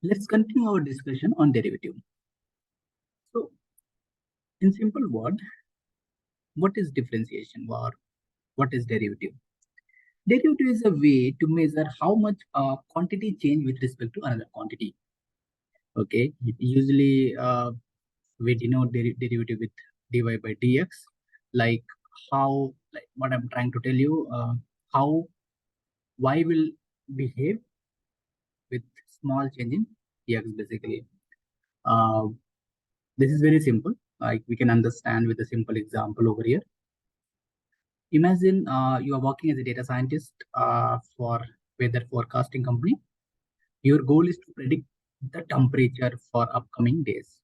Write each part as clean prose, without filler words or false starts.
Let's continue our discussion on derivative. So, in simple word, what is differentiation or what is derivative? Derivative is a way to measure how much quantity change with respect to another quantity. Okay, usually we denote derivative with dy by dx, like what I'm trying to tell you, how y will behave with small change in x basically. Uh, this is very simple. Like we can understand with a simple example over here. Imagine you are working as a data scientist for weather forecasting company. Your goal is to predict the temperature for upcoming days.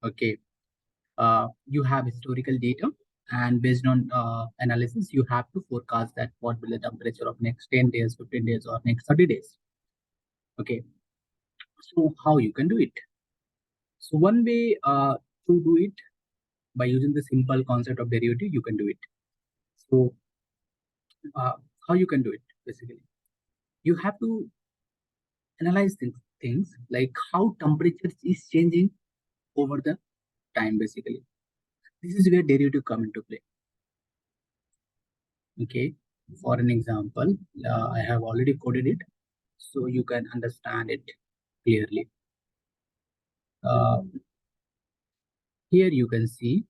Okay, you have historical data, and based on analysis, you have to forecast that what will the temperature of next 10 days, 15 days, or next 30 days. Okay, so how you can do it? So one way to do it by using the simple concept of derivative, you can do it. So how you can do it basically? You have to analyze things like how temperature is changing over the time basically. This is where derivative come into play. Okay, for an example, I have already coded it so you can understand it clearly. Here you can see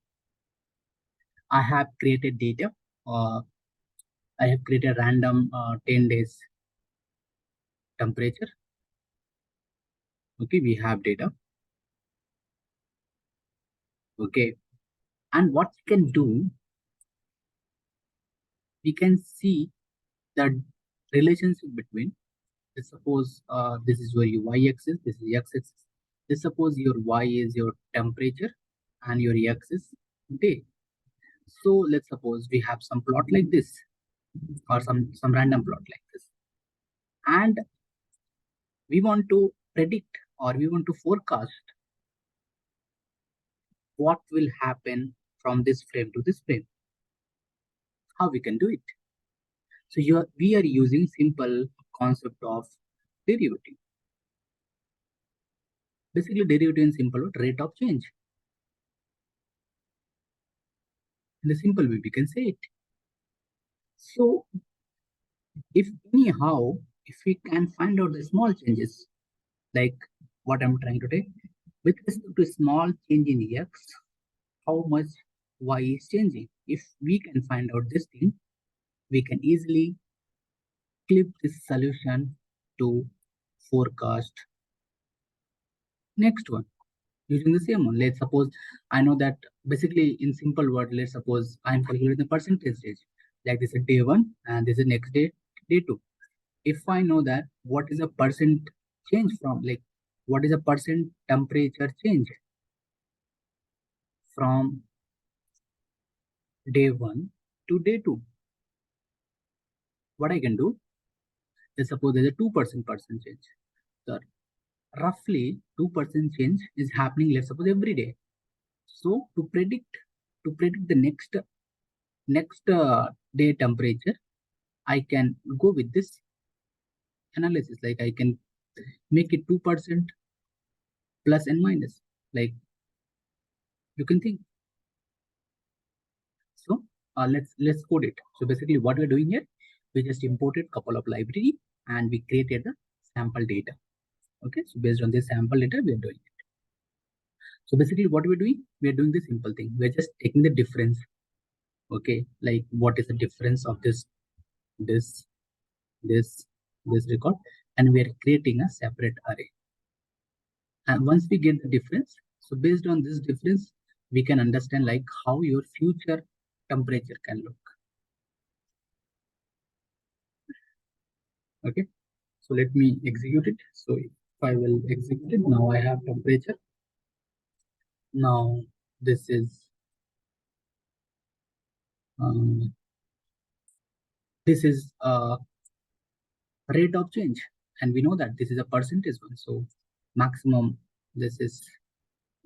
I have created data. I have created random 10 days temperature. Okay, we have data. Okay, and what we can do, we can see the relationship between, let's suppose this is where your y-axis, this is x-axis. Let's suppose your y is your temperature and your x is day. So let's suppose we have some plot like this, or some random plot like this, and we want to predict or we want to forecast what will happen from this frame to this frame. How we can do it? So we are using simple concept of derivative. Basically, derivative in simple word, rate of change. In a simple way, we can say it. So if we can find out the small changes, like what I'm trying to take, with respect to small change in x, how much y is changing. If we can find out this thing, we can easily clip this solution to forecast next one using the same one. Let's suppose I know that basically in simple word, let's suppose I'm calculating the percentage change. Like this is day 1 and this is next day, day 2. If I know that what is a percent change from, like what is a percent temperature change from day 1 to day 2, what I can do, let's suppose there's a 2% change. So roughly 2% change is happening, let's suppose every day. So to predict the next day temperature, I can go with this analysis. Like I can make it 2% plus and minus, like you can think. So let's code it. So basically what we're doing here, we just imported couple of library and we created the sample data. Okay, so based on this sample data, we are doing it. So basically what we're doing, we are doing the simple thing. We're just taking the difference. Okay, like what is the difference of this record, and we are creating a separate array. And once we get the difference, so based on this difference, we can understand like how your future temperature can look. Okay, so let me execute it. So if I will execute it, now I have temperature. Now this is rate of change, and we know that this is a percentage one. So maximum, this is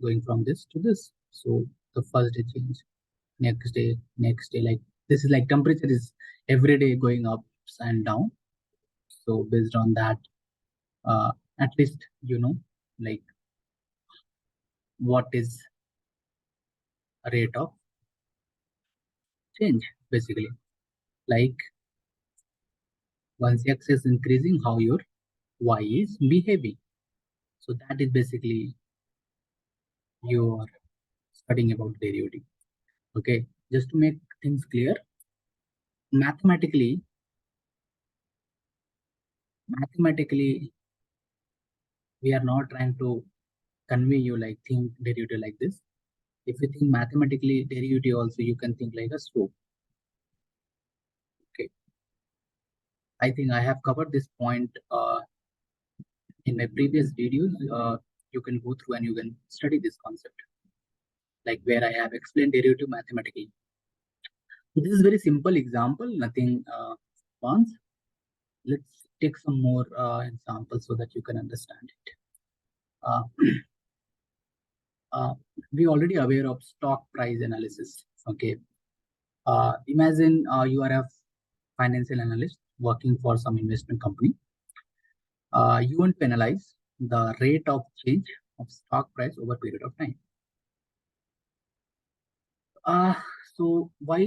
going from this to this. So the first day change, next day, like this is like temperature is every day going up and down. So based on that, At least you know like what is a rate of change basically. Like once x is increasing, how your y is behaving. So that is basically you are studying about derivative. Okay, just to make things clear, mathematically, we are not trying to convey you like think derivative like this. If you think mathematically derivative also, you can think like a slope. Okay, I think I have covered this point in my previous videos. You can go through and you can study this concept, like where I have explained derivative mathematically. So this is very simple example, nothing advanced. Let's take some more examples so that you can understand it. Uh, we already aware of stock price analysis. Okay, imagine you are a financial analyst working for some investment company. You want to analyze the rate of change of stock price over a period of time. Uh, so why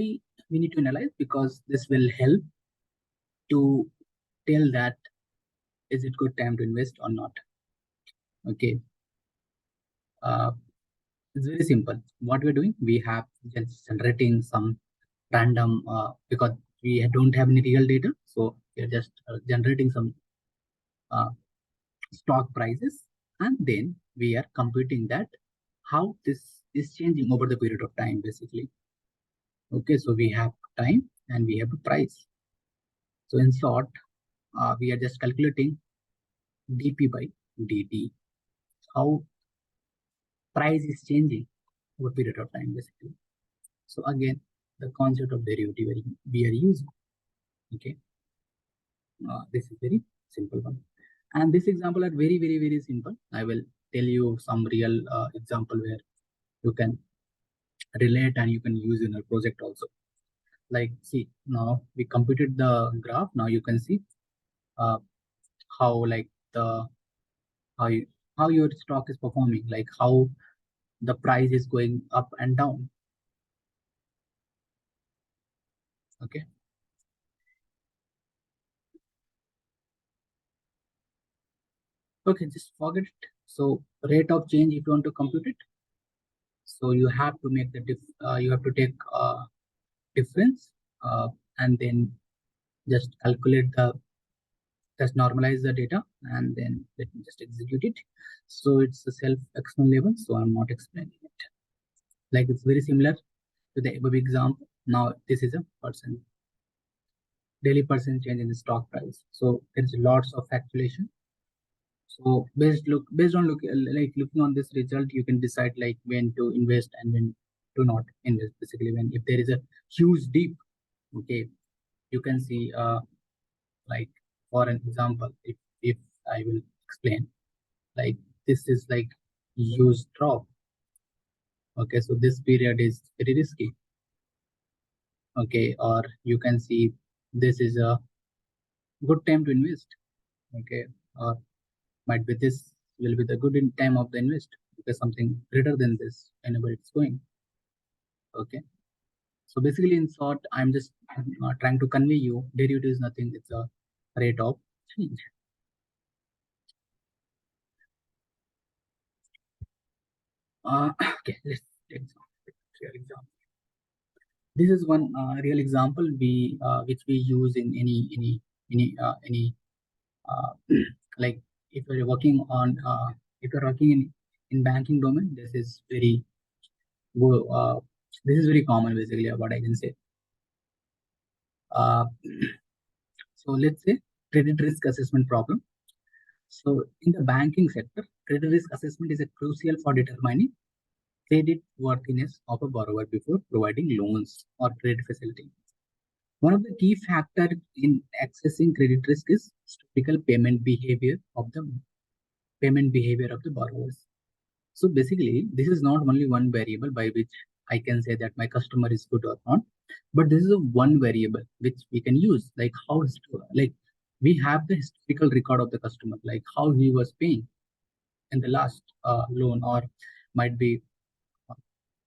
we need to analyze? Because this will help to tell that is it good time to invest or not. Okay. It's very simple. What we're doing, we have just generating some random because we don't have any real data, so we're just generating some uh, stock prices, and then we are computing that how this is changing over the period of time, basically. Okay, so we have time and we have a price. So in short, we are just calculating dp by dt, how price is changing over a period of time, basically. So again, the concept of derivative we are using. Okay, this is very simple one, and this example are very simple. I will tell you some real example where you can relate and you can use in a project also. Like, see, now we computed the graph. Now you can see uh, how like the how you, how your stock is performing, like how the price is going up and down. Okay, okay, just forget it. So rate of change, if you want to compute it, so you have to make the you have to take difference and then just calculate the just normalize the data and then let me just execute it. So it's a self-explainable, so I'm not explaining it. Like it's very similar to the above example. Now this is a daily percent change in the stock price. So there's lots of calculation. So based on looking on this result, you can decide like when to invest and when to not invest. Basically, when if there is a huge dip, okay, you can see like for an example, if I will explain, like this is like huge drop. Okay, so this period is very risky. Okay, or you can see this is a good time to invest. Okay, or might be this will be the good in time of the invest because something greater than this whenever it's going. Okay, so basically in short, I'm just trying to convey you derivative is nothing, it's a rate of change. Okay, let's take some real example. This is one real example we which we use in any like if you're working on if you're working in banking domain, this is very uh, this is very common, basically what I can say. uh, so let's say credit risk assessment problem. So in the banking sector, credit risk assessment is a crucial for determining credit worthiness of a borrower before providing loans or credit facility. One of the key factors in accessing credit risk is typical payment behavior of the borrowers. So basically, this is not only one variable by which I can say that my customer is good or not, but this is a one variable which we can use, like how like we have the historical record of the customer, like how he was paying in the last loan, or might be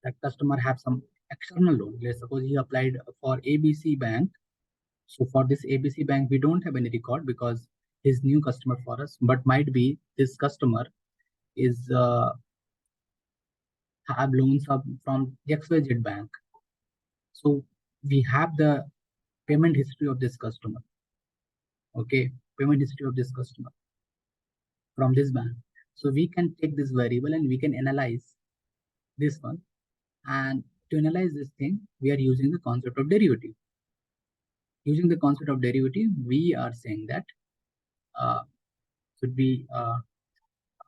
that customer have some external loan. Let's suppose he applied for ABC Bank. So for this ABC Bank, we don't have any record because he's new customer for us, but might be this customer is have loans from XYZ Bank. So we have the payment history of this customer. Okay, payment history of this customer from this bank. So we can take this variable and we can analyze this one. And to analyze this thing, we are using the concept of derivative. Using the concept of derivative, we are saying that should we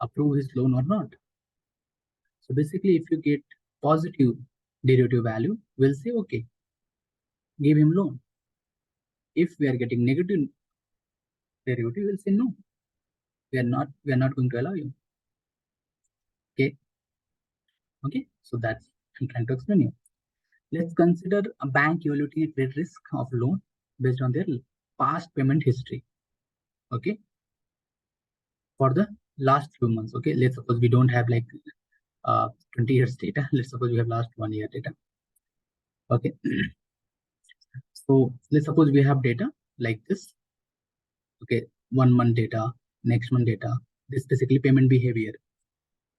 approve his loan or not. So basically, if you get positive derivative value, we'll say, okay, give him loan. If we are getting negative derivative, we'll say no. We are not going to allow you. Okay, so that's I'm trying to explain you. Let's consider a bank evaluating a credit risk of loan based on their past payment history. Okay, for the last few months. Okay, let's suppose we don't have like 20 years data. Let's suppose we have last 1 year data. Okay, so let's suppose we have data like this. Okay, 1 month data, next month data. This basically payment behavior.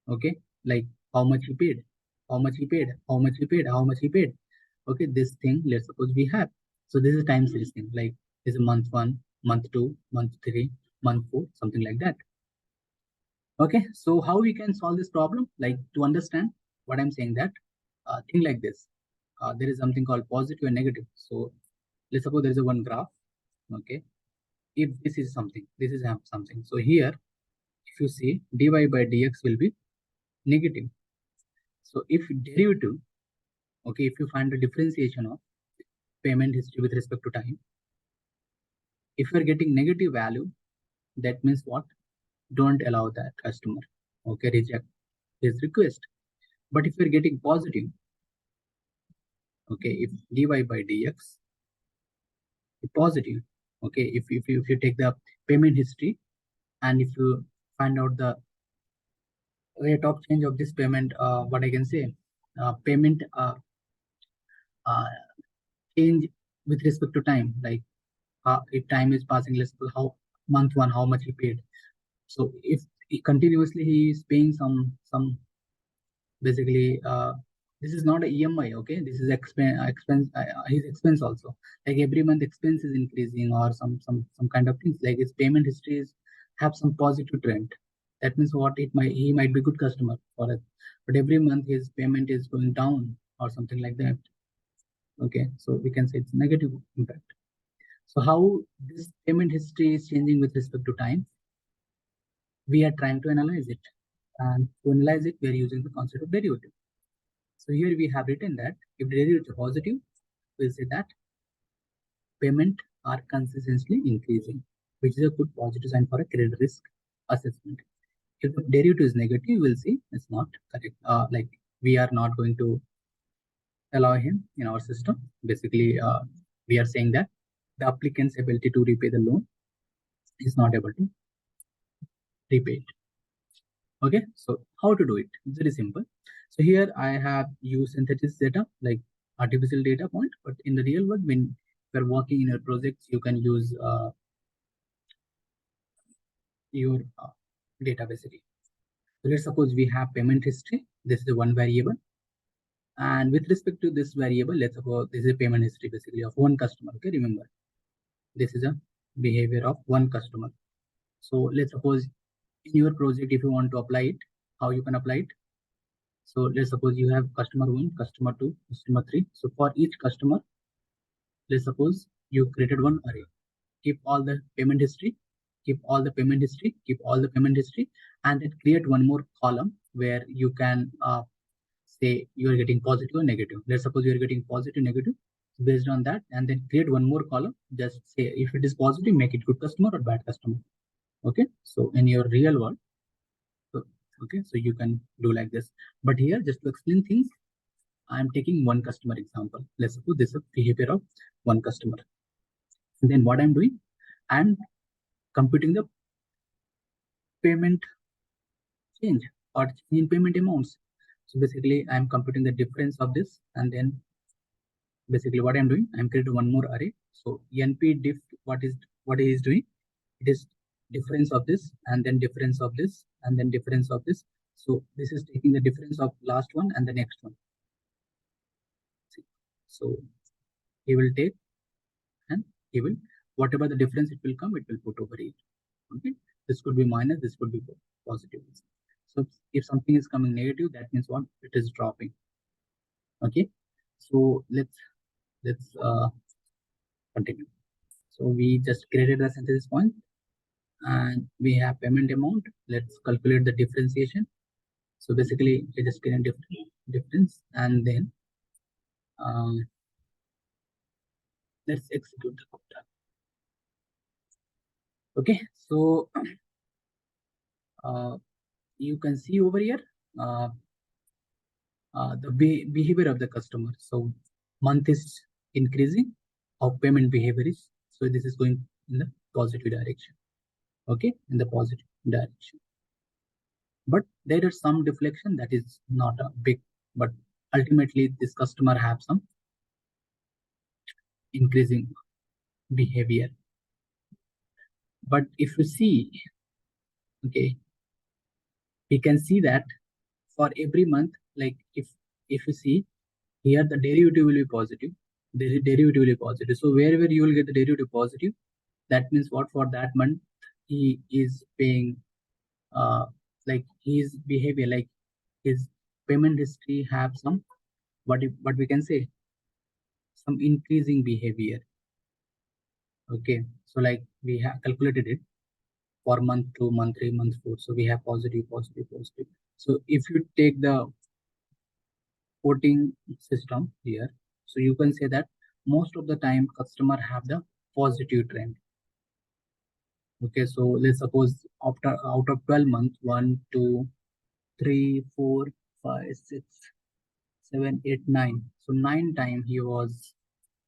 Okay, like how much he paid, how much he paid, how much he paid, how much he paid. Okay, this thing, let's suppose we have. So this is time series thing, like this is month 1, month 2, month 3, month 4, something like that. Okay, so how we can solve this problem? Like, to understand what I'm saying, that thing like this, there is something called positive and negative. So let's suppose there is a one graph. Okay, if this is something, this is something. So here, if you see, dy by dx will be negative. So if derivative, okay, if you find the differentiation of payment history with respect to time, if you're getting negative value, that means what? Don't allow that customer. Okay, reject his request. But if you're getting positive, okay, if dy by dx is positive, okay, if you take the payment history and if you find out the rate of change of this payment, what I can say, payment uh, change with respect to time, like if time is passing, let's suppose how month 1, how much he paid. So if continuously he is paying some basically this is not a EMI, okay, this is expense his expense also, like every month expense is increasing, or some kind of things, like his payment histories have some positive trend. That means what, he might be good customer for it, but every month his payment is going down or something like that. Okay, so we can say it's negative impact. So how this payment history is changing with respect to time, we are trying to analyze it. And to analyze it, we are using the concept of derivative. So here we have written that if derivative is positive, we'll say that payment are consistently increasing, which is a good positive sign for a credit risk assessment. If the derivative is negative, we'll see it's not correct. Like we are not going to allow him in our system. Basically, we are saying that the applicant's ability to repay the loan is not able to repay it. Okay, so how to do it? It's very simple. So here I have used synthesis data, like artificial data point, but in the real world, when you're working in your projects, you can use your data basically. So let's suppose we have payment history. This is one variable. And with respect to this variable, let's suppose this is a payment history basically of one customer. Okay, remember, this is a behavior of one customer. So let's suppose in your project, if you want to apply it, how you can apply it? So let's suppose you have customer 1, customer 2, customer 3. So for each customer, let's suppose you created one array. Keep all the payment history, keep all the payment history, keep all the payment history, and then create one more column where you can say you are getting positive or negative. Let's suppose you are getting positive, negative. Based on that, and then create one more column. Just say if it is positive, make it good customer or bad customer. Okay. So in your real world, so, okay, so you can do like this. But here, just to explain things, I'm taking one customer example. Let's suppose this is a behavior of one customer. And then what I'm doing, I'm computing the payment change or change in payment amounts. So basically, I'm computing the difference of this, and then basically what I'm doing, I'm creating one more array. So np diff, what it is doing, it is difference of this, and then difference of this, and then difference of this. So this is taking the difference of last one and the next one. See? So he will take, and he will, whatever the difference it will come, it will put over here. Okay, this could be minus, this could be positive. So if something is coming negative, that means what? It is dropping. Okay, so let's continue. So we just created the synthesis point, and we have payment amount. Let's calculate the differentiation. So basically, we just create difference, and then let's execute the code. Okay, so you can see over here the behavior of the customer. So month is increasing, how payment behavior is. So this is going in the positive direction. Okay, in the positive direction. But there is some deflection that is not a big, but ultimately this customer have some increasing behavior. But if you see, okay, we can see that for every month, like if you see here, the derivative will be positive, the derivative will be positive. So wherever you will get the derivative positive, that means what? For that month he is paying like his behavior, like his payment history have some, what we can say, some increasing behavior. Okay, so like we have calculated it for month 2, month 3, month 4. So we have positive, positive, positive. So if you take the quoting system here, so you can say that most of the time customer have the positive trend. Okay, so let's suppose after out of 12 months, 1, 2, 3, 4, 5, 6, 7, 8, 9. So 9 times he was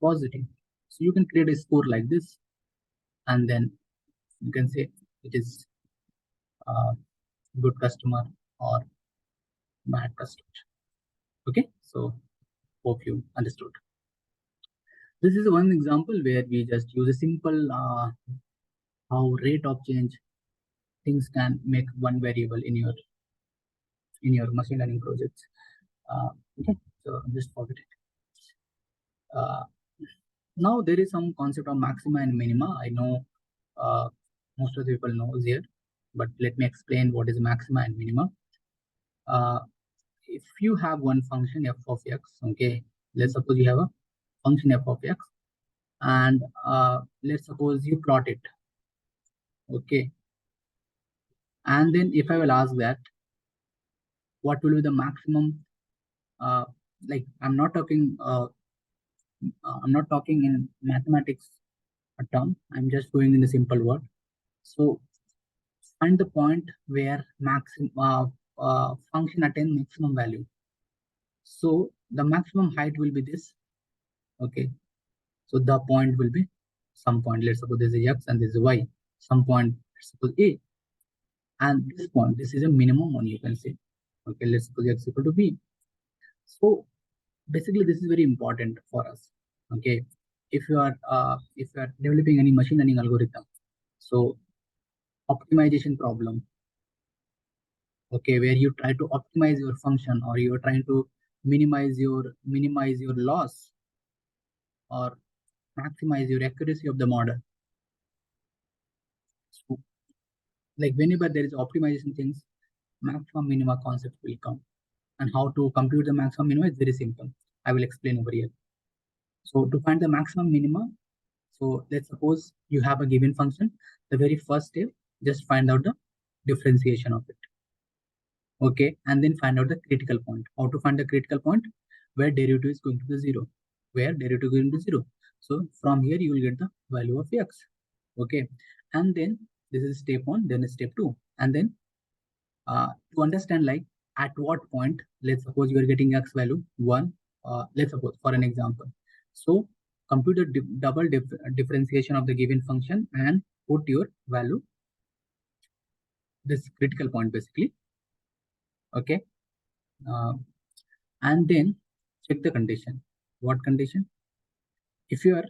positive. So you can create a score like this, and then you can say it is good customer or bad customer. Okay, so hope you understood. This is one example where we just use a simple how rate of change things can make one variable in your machine learning projects. Okay, so just forget it. Now there is some concept of maxima and minima. I know most of the people knows here, but let me explain what is maxima and minima. If you have one function f of x, okay, let's suppose you have a function f of x, and let's suppose you plot it, okay, and then if I will ask that what will be the maximum, like I'm not talking in mathematics term, I'm just going in the simple word. So find the point where maximum function attains maximum value. So the maximum height will be this, okay. So the point will be some point. Let's suppose this is x and this is y. Some point, let's suppose a, and this point, this is a minimum one, you can say. Okay, let's suppose x equal to b. So basically, this is very important for us. Okay, if you are developing any machine learning algorithm, so optimization problem, okay, where you try to optimize your function, or you are trying to minimize your loss, or maximize your accuracy of the model. So, like whenever there is optimization things, maximum minima concept will come, and how to compute the maximum minima is very simple. I will explain over here. So to find the maximum minima, so let's suppose you have a given function. The very first step, just find out the differentiation of it. Okay, and then find out the critical point. How to find the critical point? Where derivative is going to be 0. Where derivative is going to be 0. So from here you will get the value of x. Okay, and then this is step 1, then step 2, and then to understand like at what point, let's suppose you are getting x value 1. Let's suppose for an example. So compute the double differentiation of the given function and put your value, this critical point basically. Okay. And then check the condition. What condition? If you are,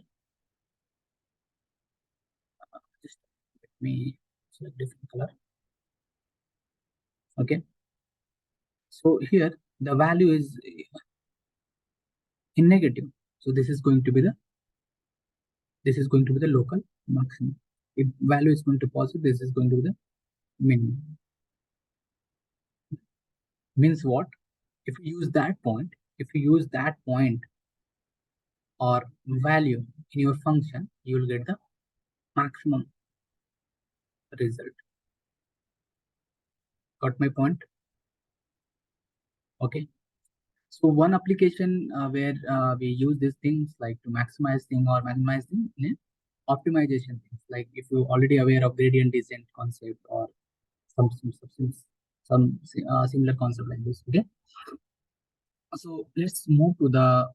just let me select different color. Okay. So here the value is in negative. So this is going to be the local maximum. If value is going to positive, this is going to be the minimum. Means what? If you use that point or value in your function, you will get the maximum result. Got my point? Okay. So one application where we use these things like to maximize thing or minimize thing in optimization things. Like if you're already aware of gradient descent concept or some similar concept like this. Okay. So let's move to the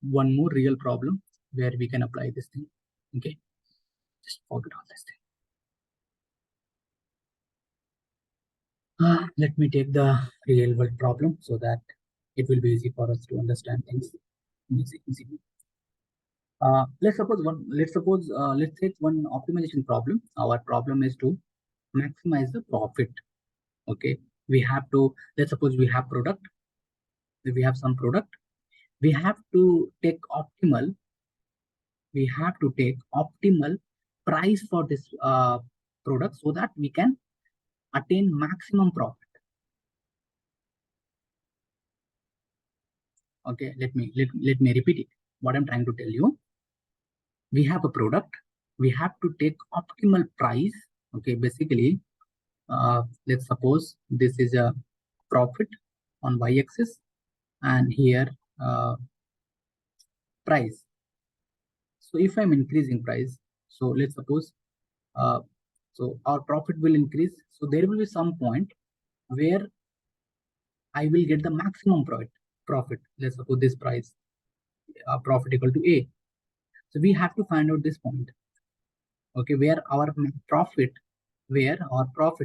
one more real problem where we can apply this thing. Okay. Just forget all this thing. Let me take the real world problem so that it will be easy for us to understand things easily. Let's take one optimization problem. Our problem is to maximize the profit. Okay, we have to, let's suppose we have product. If we have some product, we have to take optimal price for this product so that we can attain maximum profit. Okay, let me repeat it. What I'm trying to tell you, we have a product, we have to take optimal price. Okay, basically, let's suppose this is a profit on y-axis and here price. So if I'm increasing price, so let's suppose so our profit will increase. So there will be some point where I will get the maximum profit. Let's suppose this price profit equal to A. So we have to find out this point. Okay, where our profit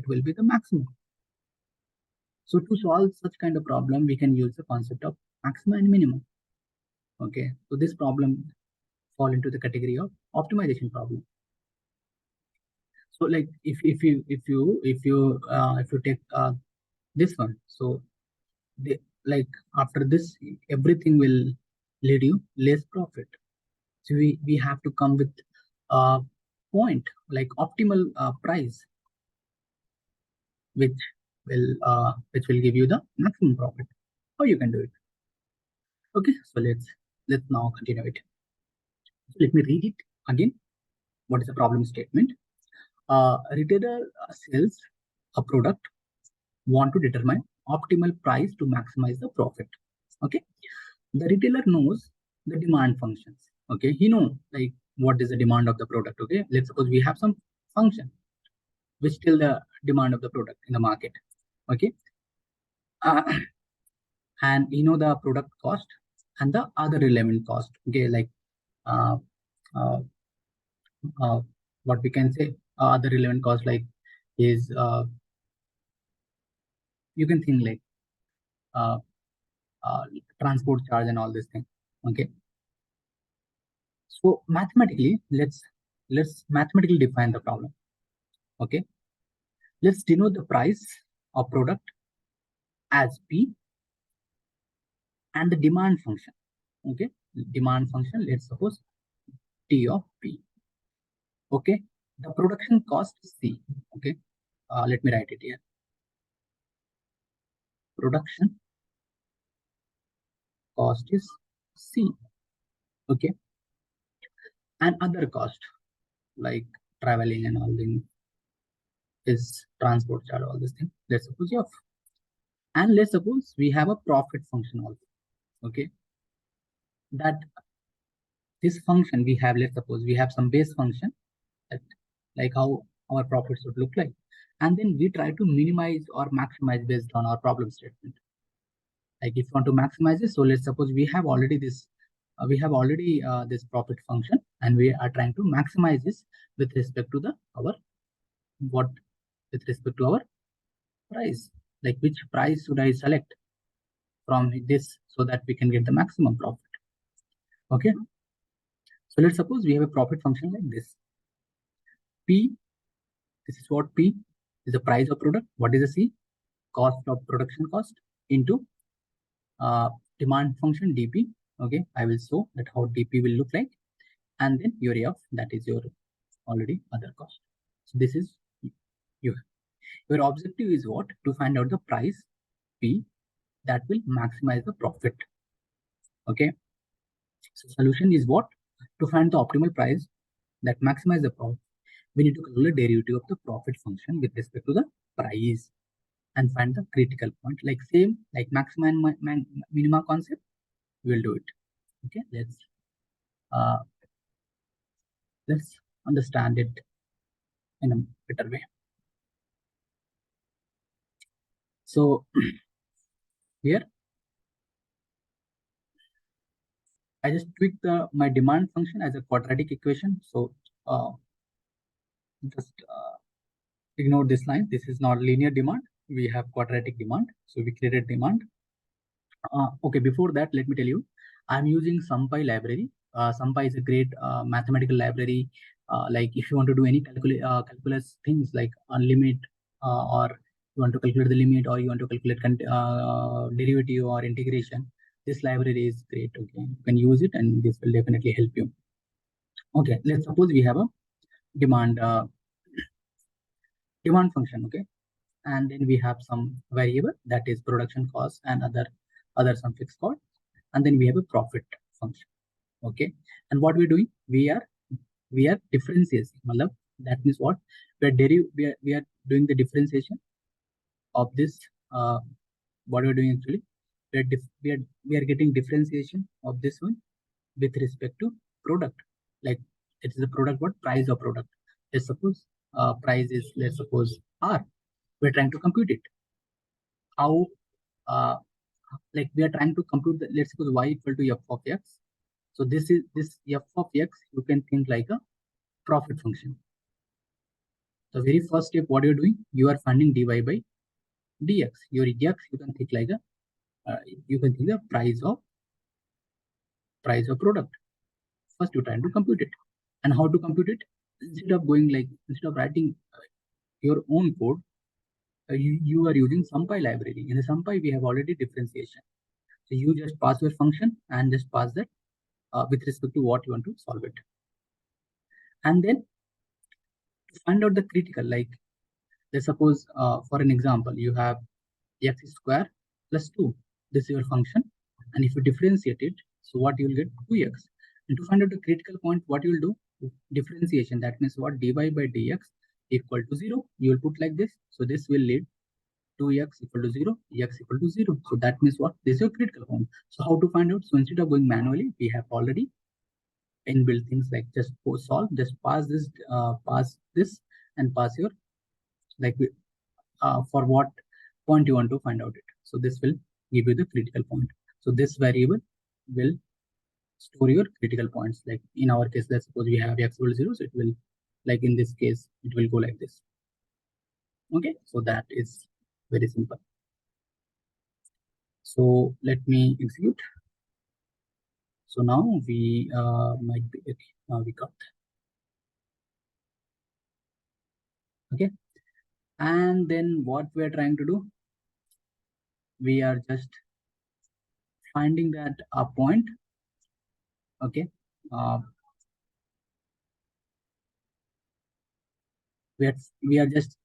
will be the maximum. So to solve such kind of problem, we can use the concept of maximum and minimum. Okay, so this problem fall into the category of optimization problem. So like if you take this one, so like after this everything will lead you less profit. So we have to come with a point like optimal price, which will give you the maximum profit. How you can do it? Okay, so let's now continue it. So let me read it again. What is the problem statement? A retailer sells a product, want to determine optimal price to maximize the profit. Okay, the retailer knows the demand functions. Okay, he know like what is the demand of the product. Okay, let's suppose we have some function which tell the demand of the product in the market. Okay, and you know the product cost and the other relevant cost. Okay, like uh, uh, what we can say other relevant cost like is you can think like uh, uh, transport charge and all this thing. Okay, so mathematically let's mathematically define the problem. Okay, let's denote the price of product as P and the demand function. Okay, demand function, let's suppose T of P. Okay, the production cost is C. Okay, let me write it here. Production cost is C. Okay, and other cost like traveling and all things is transport charge, all this thing. Let's suppose F. And let's suppose we have a profit function also. Okay, that this function we have, let's suppose we have some base function that like how our profits would look like, and then we try to minimize or maximize based on our problem statement. Like if you want to maximize it, so let's suppose we have already this we have already this profit function, and we are trying to maximize this with respect to our price. Like which price should I select from this so that we can get the maximum profit. Okay. So let's suppose we have a profit function like this. P, this is what P is the price of product. What is the C? Cost of production cost into demand function dP. Okay, I will show that how dP will look like, and then your F, that is your already other cost. So this is your objective is what? To find out the price P that will maximize the profit. Okay, so solution is what? To find the optimal price that maximize the profit, we need to calculate derivative of the profit function with respect to the price and find the critical point. Like same like maxima and minima concept, we will do it. Okay, let's understand it in a better way. So here I just tweak my demand function as a quadratic equation. So just ignore this line. This is not linear demand. We have quadratic demand. So we created demand. Okay, before that, let me tell you, I'm using SumPy library. SumPy is a great mathematical library. Like if you want to do any calculus things like unlimit, or you want to calculate the limit, or you want to calculate derivative or integration, this library is great. Okay, you can use it, and this will definitely help you. Okay, let's suppose we have a demand function. Okay, and then we have some variable that is production cost and other some fixed cost, and then we have a profit function. Okay, and what we're doing, we are differentiating. That means what? We are doing the differentiation of this. What we're doing actually, we are getting differentiation of this one with respect to product. Like it is a product, what price of product. Let's suppose price is, let's suppose R. We're trying to compute it. How like we are trying to compute the, let's suppose y equal to f of x. So this f of x, you can think like a profit function. The very first step, what you're doing, you are finding dy by dx. Your dx, you can think like a you can think the price of product. First, you're trying to compute it, and how to compute it? Instead of writing your own code, you are using SumPy library. In the SumPy, we have already differentiation. So you just pass your function and just pass that with respect to what you want to solve it. And then to find out the critical, like let's suppose for an example, you have x square plus 2. This is your function. And if you differentiate it, so what you will get? 2x. And to find out the critical point, what you will do? Differentiation. That means what? Dy by dx equal to 0. You will put like this. So this will lead 2x equal to 0, x equal to 0. So that means what? This is your critical point. So how to find out? So instead of going manually, we have already inbuilt things like just solve, just pass this, and pass your like for what point you want to find out it. So this will give you the critical point. So this variable will store your critical points. Like in our case, let's suppose we have x equal to 0, so it will, like in this case, it will go like this. Okay, so that is very simple. So let me execute. So now we might be okay. Now we got. Okay, and then what we are trying to do, we are just finding that a point. Okay, we are just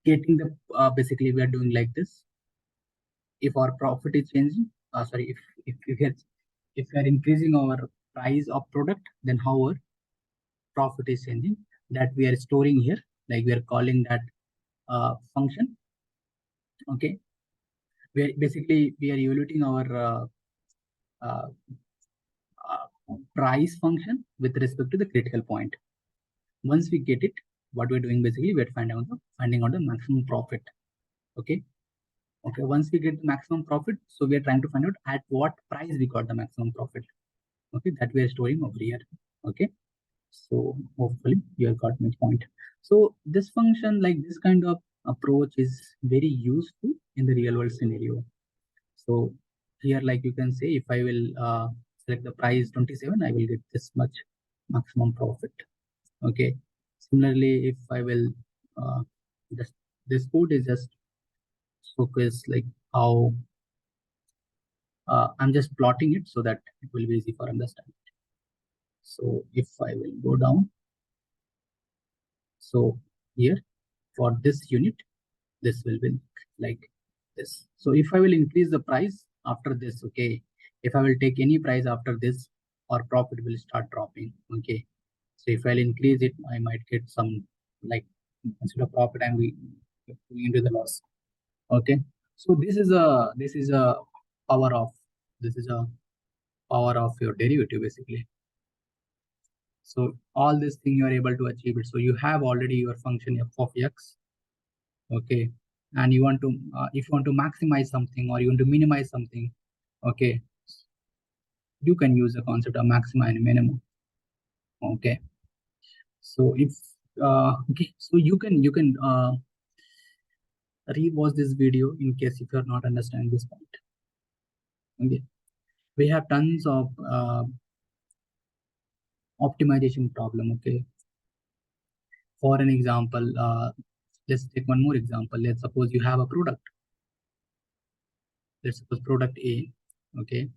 getting the basically we are doing like this. If our profit is changing, sorry, if we are increasing our price of product, then how our profit is changing, that we are storing here. Like we are calling that function. Okay, we are evaluating our uh, price function with respect to the critical point. Once we get it, what we're doing basically, we're finding out the maximum profit. Okay, once we get the maximum profit, so we are trying to find out at what price we got the maximum profit. okay, that we are storing over here. Okay, so hopefully you have got my point. So this function, like this kind of approach, is very useful in the real world scenario. So here, like you can say, if I will select the price 27, I will get this much maximum profit. Okay. Similarly, if I will just, this code is just focus like how I'm just plotting it so that it will be easy for understanding. So if I will go down, so here for this unit, this will be like this. So if I will increase the price after this, okay, if I will take any price after this, our profit will start dropping. Okay. So if I'll increase it, I might get some, like, instead of profit, I'm going into the loss. Okay. So this is a power of, this is a power of your derivative basically. So all this thing you are able to achieve it. So you have already your function f of x. Okay. And you want to, if you want to maximize something or you want to minimize something, okay, you can use the concept of maxima and minimum. Okay. So if, okay, so you can rewatch this video in case if you're not understanding this point. Okay. We have tons of optimization problem. Okay. For an example, let's take one more example. Let's suppose you have a product. Let's suppose product A. Okay.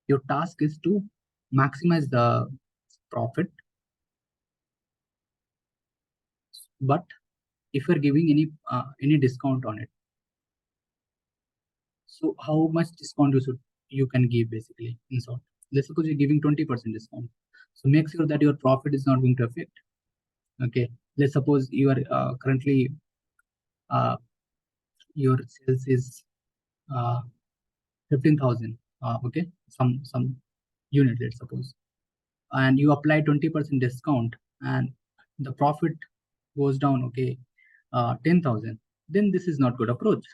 Your task is to maximize the profit, but if you're giving any discount on it, so how much discount you can give basically in short. Let's suppose you're giving 20% discount. So make sure that your profit is not going to affect. Okay. Let's suppose you are currently your sales is 15,000. Okay, some unit, let's suppose, and you apply 20% discount, and the profit goes down. Okay, 10,000. Then this is not good approach.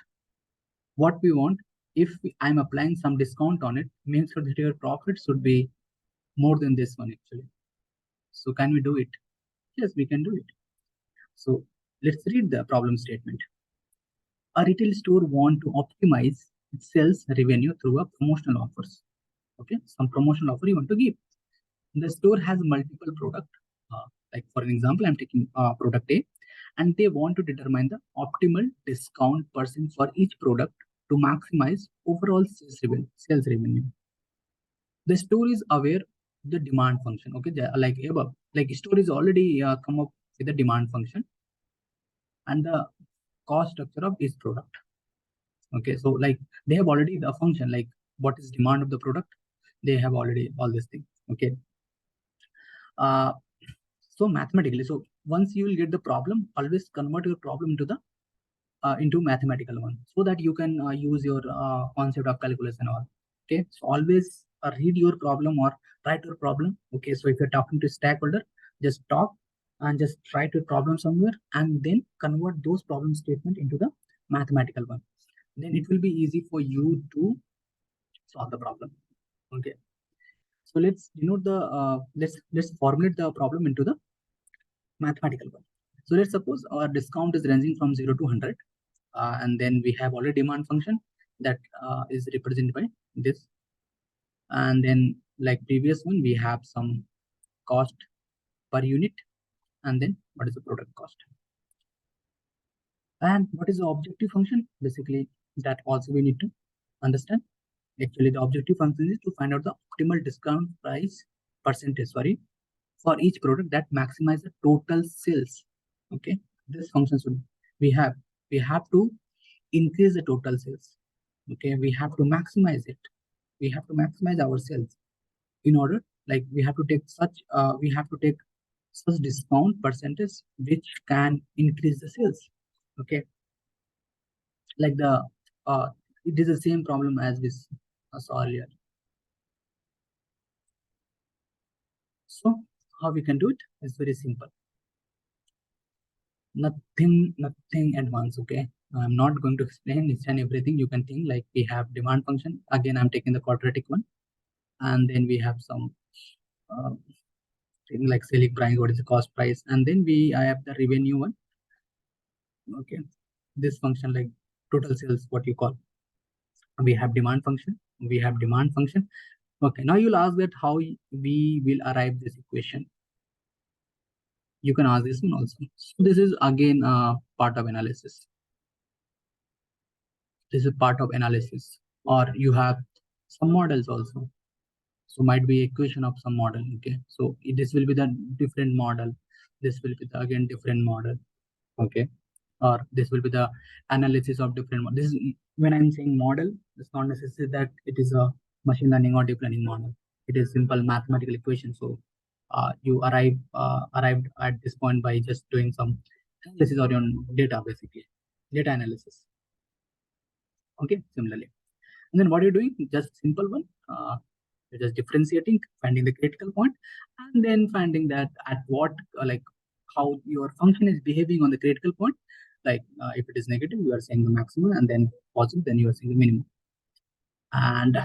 What we want, if I'm applying some discount on it, make sure that your profit should be more than this one actually. So can we do it? Yes, we can do it. So let's read the problem statement. A retail store want to optimize its sales revenue through a promotional offers. Okay, some promotional offer you want to give. The store has multiple product. Like for an example, I'm taking product A, and they want to determine the optimal discount percent for each product to maximize overall sales revenue. The store is aware the demand function. Okay, like above, like store is already come up with the demand function and the cost structure of each product. Okay, so like they have already the function, like what is demand of the product, they have already all these things. Okay. So mathematically, so once you will get the problem, always convert your problem into mathematical one, so that you can use your concept of calculus and all. Okay, so always read your problem or write your problem. Okay, so if you're talking to stakeholder, just talk and just write your problem somewhere, and then convert those problem statement into the mathematical one. Then it will be easy for you to solve the problem. Okay, so let's denote the let's formulate the problem into the mathematical one. So let's suppose our discount is ranging from 0 to 100, and then we have already demand function that is represented by this, and then like previous one, we have some cost per unit, and then what is the product cost, and what is the objective function basically, that also we need to understand. Actually, the objective function is to find out the optimal discount price percentage, sorry, for each product that maximize the total sales. Okay, this function should we have to increase the total sales. Okay, we have to maximize it. We have to maximize our sales. In order, like we have to take such discount percentage which can increase the sales. Okay, like the it is the same problem as we saw earlier. So how we can do it is very simple. Nothing advanced. Okay, I'm not going to explain each and everything. You can think like we have demand function. Again, I'm taking the quadratic one. and then we have some thing like selling price, what is the cost price, and then I have the revenue one. Okay, this function like total sales, what you call. We have demand function. Okay, now you'll ask that how we will arrive this equation. You can ask this one also. So this is again part of analysis. This is part of analysis, or you have some models also. So might be equation of some model. Okay, so this will be the different model. This will be the again different model. Okay, or this will be the analysis of different model. This is when I'm saying model, it's not necessary that it is a machine learning or deep learning model. It is simple mathematical equation. So you arrived at this point by just doing some analysis on your data, basically data analysis. Okay, similarly, and then what you're doing, just simple one. You're just differentiating, finding the critical point, and then finding that at what like how your function is behaving on the critical point. Like if it is negative, you are saying the maximum, and then positive, then you are saying the minimum. And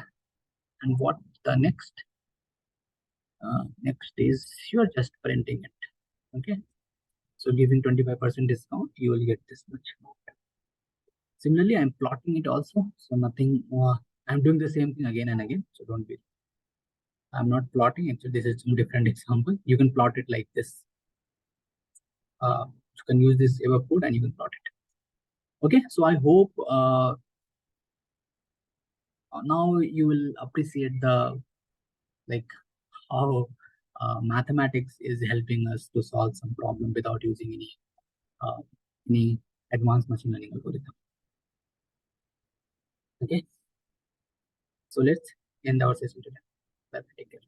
what the next is you are just printing it. Okay, so giving 25% discount, you will get this much amount. Similarly, I'm plotting it also, so nothing. I'm doing the same thing again and again, so don't be. I'm not plotting. Actually, this is some different example. You can plot it like this. You can use this ever code and you can plot it. Okay, so I hope now you will appreciate the like how mathematics is helping us to solve some problem without using any advanced machine learning algorithm. Okay, so let's end our session today. Bye. Take care.